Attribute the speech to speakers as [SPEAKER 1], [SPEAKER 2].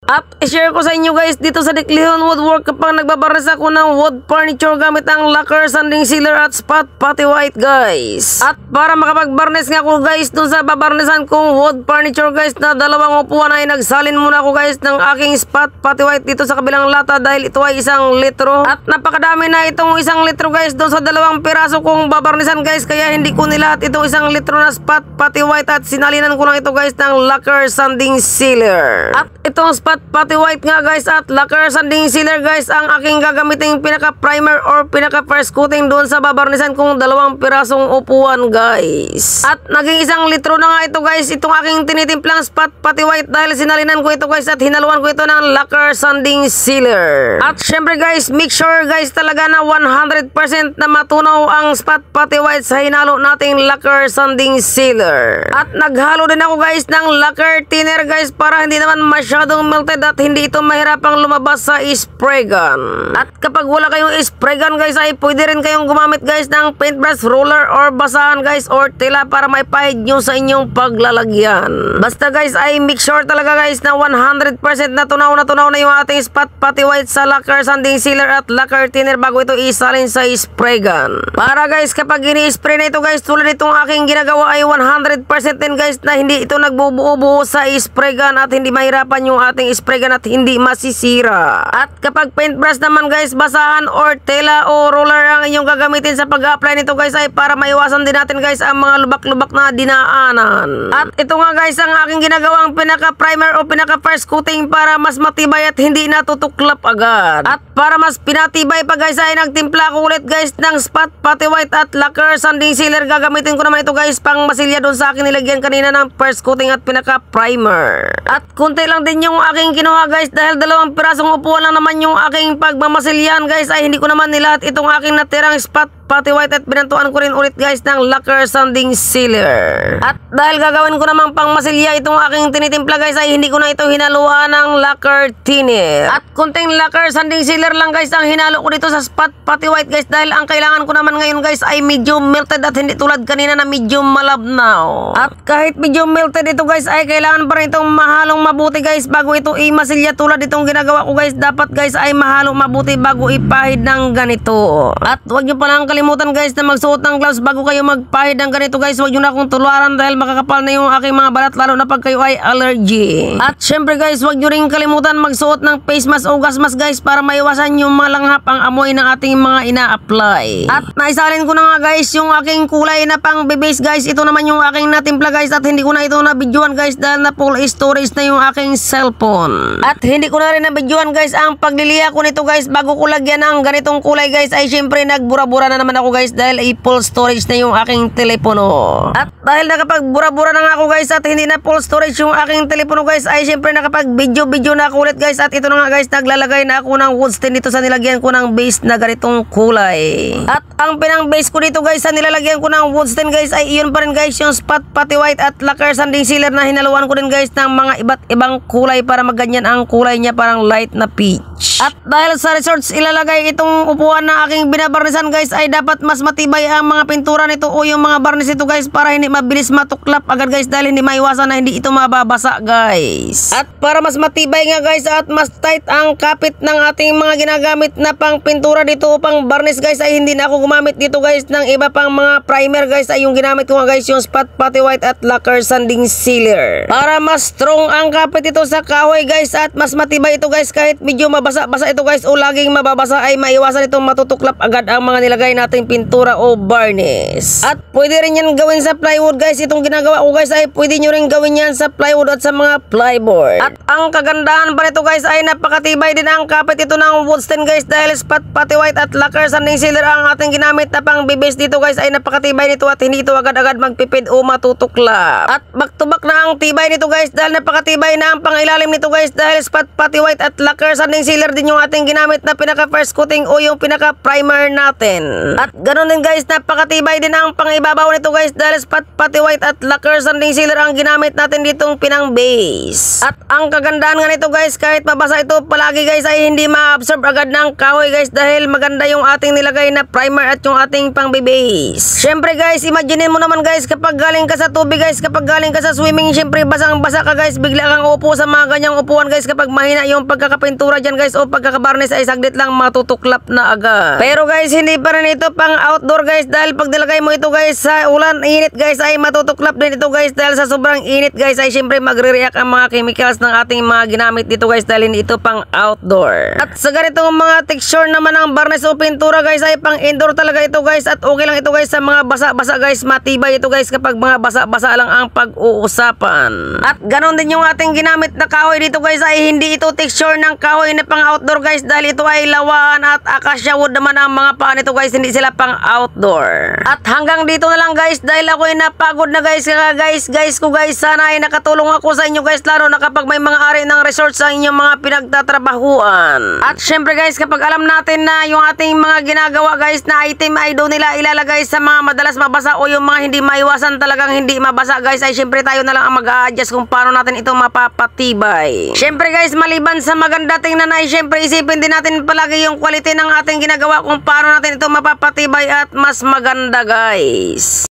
[SPEAKER 1] At i-share ko sa inyo guys dito sa Decleon Woodwork kapag nagbabarnes ako ng wood furniture gamit ang lacquer, sanding sealer at spot putty white guys. At para makapagbarnes nga ako guys dun sa babarnesan kong wood furniture guys na dalawang upuan ay nagsalin muna ako guys ng aking spot putty white dito sa kabilang lata dahil ito ay 1 litro. At napakadami na itong 1 litro guys dun sa 2 piraso kong babarnesan guys, kaya hindi ko nilahat itong 1 litro na spot putty white at sinalinan ko lang ito guys ng lacquer, sanding sealer. At itong spot putty white nga guys at lacquer, sanding sealer guys ang aking gagamitin pinaka primer or pinaka first coating doon sa babarnisan kong 2 pirasong upuan guys. At naging 1 litro na nga ito guys itong aking tinitimplang spot putty white dahil sinalinan ko ito guys at hinaluan ko ito ng lacquer, sanding sealer. At syempre guys, make sure guys talaga na 100% na matunaw ang spot putty white sa hinalo nating lacquer, sanding sealer. At naghalo din ako guys ng lacquer thinner guys para hindi naman masyadong melted at hindi ito mahirapang lumabas sa spray gun. At kapag wala kayong spray gun guys ay pwede rin kayong gumamit guys ng paintbrush roller or basahan guys or tela para maipahid nyo sa inyong paglalagyan. Basta guys ay make sure talaga guys na 100% na tunaw na yung ating spot putty white sa lacquer, sanding sealer at lacquer thinner bago ito isalin sa spray gun. Para guys kapag ini-spray na ito guys tulad itong aking ginagawa ay 100% din guys na hindi ito nagbubuo-buo sa spray gun at hindi mahirapan yung ating spray gun at hindi masisira. At kapag paintbrush naman guys, basahan or tela o roller ang inyong gagamitin sa pag-apply nito guys ay para maiwasan din natin guys ang mga lubak-lubak na dinaanan. At ito nga guys ang aking ginagawang pinaka primer o pinaka first coating para mas matibay at hindi natutuklap agad. At para mas pinatibay pa guys ay nagtimpla ko ulit guys ng spot putty white at lacquer, sanding sealer. Gagamitin ko naman ito guys pang masilya doon sa akin nilagyan kanina ng first coating at pinaka primer. At kunti lang din yung aking kinuha guys dahil 2 pirasong upuan lang naman yung aking pagmamasilyan guys ay hindi ko naman nilahat itong aking natirang spot putty white at binantuan ko rin ulit guys ng lacquer, sanding sealer. At dahil gagawin ko namang pang masilya itong aking tinitimpla guys ay hindi ko na ito hinaluan ng lacquer thinner. At kunting lacquer, sanding sealer lang guys ang hinalo ko dito sa spot putty white guys dahil ang kailangan ko naman ngayon guys ay medyo melted at hindi tulad kanina na medyo malabnaw. At kahit medyo melted ito guys ay kailangan pa rin itong mahalong mabuti guys bago ito i-masilya tulad itong ginagawa ko guys. Dapat guys ay mahalo mabuti bago ipahid ng ganito. At huwag nyo palang kalimutan guys na magsuot ng gloves bago kayo magpahid ng ganito guys. Huwag nyo na akong tuluaran dahil makakapal na yung aking mga balat lalo na pag kayo ay allergy. At syempre guys huwag nyo rin kalimutan magsuot ng face mask o gas mask guys para maiwasan yung malanghap ang amoy ng ating mga ina-apply. At naisalin ko na nga guys yung aking kulay na pang bebase guys. Ito naman yung aking natimpla guys at hindi ko na ito na-videoan guys dahil na full storage na yung aking cellphone. At hindi ko na rin na-videoan guys ang pagliliya ko nito guys bago ko lagyan ng ganitong kulay guys ay syempre nagbura-bura na naman ako guys dahil full storage na yung aking telepono. At dahil nakapagbura-bura na nga ako guys at hindi na full storage yung aking telepono guys ay syempre nakapag-video na ako ulit guys. At ito na nga guys naglalagay na ako ng wood stain dito sa nilagyan ko ng base na ganitong kulay. At ang pinang base ko dito guys sa nilalagyan ko ng wood stain guys ay iyon pa rin guys yung spot putty white at lacquer, sanding sealer na hinaluan ko din guys ng mga iba't ibang kulay para maganyan ang kulay niya parang light na peach. At dahil sa resorts ilalagay itong upuan na aking binabarnisan guys ay dapat mas matibay ang mga pintura nito o yung mga barnis nito guys para hindi mabilis matuklap agad guys dahil hindi maiwasan na hindi ito mababasa guys. At para mas matibay nga guys at mas tight ang kapit ng ating mga ginagamit na pang pintura dito o pang barnis guys ay hindi na ako gumamit dito guys ng iba pang mga primer guys ay yung ginamit ko nga guys yung spot putty white at lacquer, sanding sealer. Para mas strong ang kapit ito sa kahoy guys at mas matibay ito guys kahit medyo mabasa-basa ito guys o laging mababasa ay maiwasan itong matutuklap agad ang mga nilagay nating pintura o varnish. At pwede rin yan gawin sa plywood guys. Itong ginagawa ko guys ay pwede nyo rin gawin yan sa plywood at sa mga plyboard. At ang kagandahan pa nito guys ay napakatibay din ang kapit ito ng wood stain guys dahil spot putty white at lacquer, sanding sealer ang ating ginamit na pang bibase dito guys ay napakatibay nito at hindi ito agad-agad magpipid o matutuklap. At back to back na ang tibay nito guys dahil napakatibay na ang pangilalim nito guys dahil spot putty white at lacquer, sanding sealer din yung ating ginamit na pinaka first coating o yung pinaka primer natin. At ganun din guys, napakatibay din ang pangibabaw nito guys dahil spot pati white at lacquer sanding sealer ang ginamit natin ditong pinang base. At ang kagandahan nga nito guys, kahit mabasa ito palagi guys ay hindi ma-absorb agad ng kahoy guys dahil maganda yung ating nilagay na primer at yung ating pang base. Syempre guys, imagine mo naman guys kapag galing ka sa tubig guys, kapag galing ka sa swimming, syempre basang basa ka guys, bigla kang upo sa mga ganyang upuan guys, kapag mahina yung pagkakapintura dyan guys o pagkakabarnis ay saglit lang matutuklap na agad. Pero guys, hindi pa rin ito pang outdoor guys dahil pag nilagay mo ito guys sa ulan, init guys ay matutuklap din ito guys dahil sa sobrang init guys ay syempre magre-react ang mga chemicals ng ating mga ginamit dito guys dahil hindi ito pang outdoor. At sa ganitong mga texture naman ng barnis o pintura guys ay pang indoor talaga ito guys at okay lang ito guys sa mga basa-basa guys, matibay ito guys kapag mga basa-basa lang ang pag-uusapan. At ganon din yung ating ginamit na kahoy dito guys ay hindi ito texture ng kahoy na pang outdoor guys dahil ito ay lawaan at acacia wood naman ang mga paan nito guys, hindi sila pang outdoor. At hanggang dito na lang guys dahil ako ay napagod na guys ko guys, sana ay nakatulong ako sa inyo guys lalo na kapag may mga ari ng resort sa inyong mga pinagtatrabahuan. At syempre guys, kapag alam natin na yung ating mga ginagawa guys na item ay doon nila ilalagay sa mga madalas mabasa o yung mga hindi maiwasan talagang hindi mabasa guys ay syempre tayo na lang ang mag-a-adjust kung paano natin ito mapapatibay. Syempre guys, maliban sa maganda tingnan ay syempre isipin din natin palagi yung quality ng ating ginagawa kung paano natin ito mapapatibay at mas maganda guys.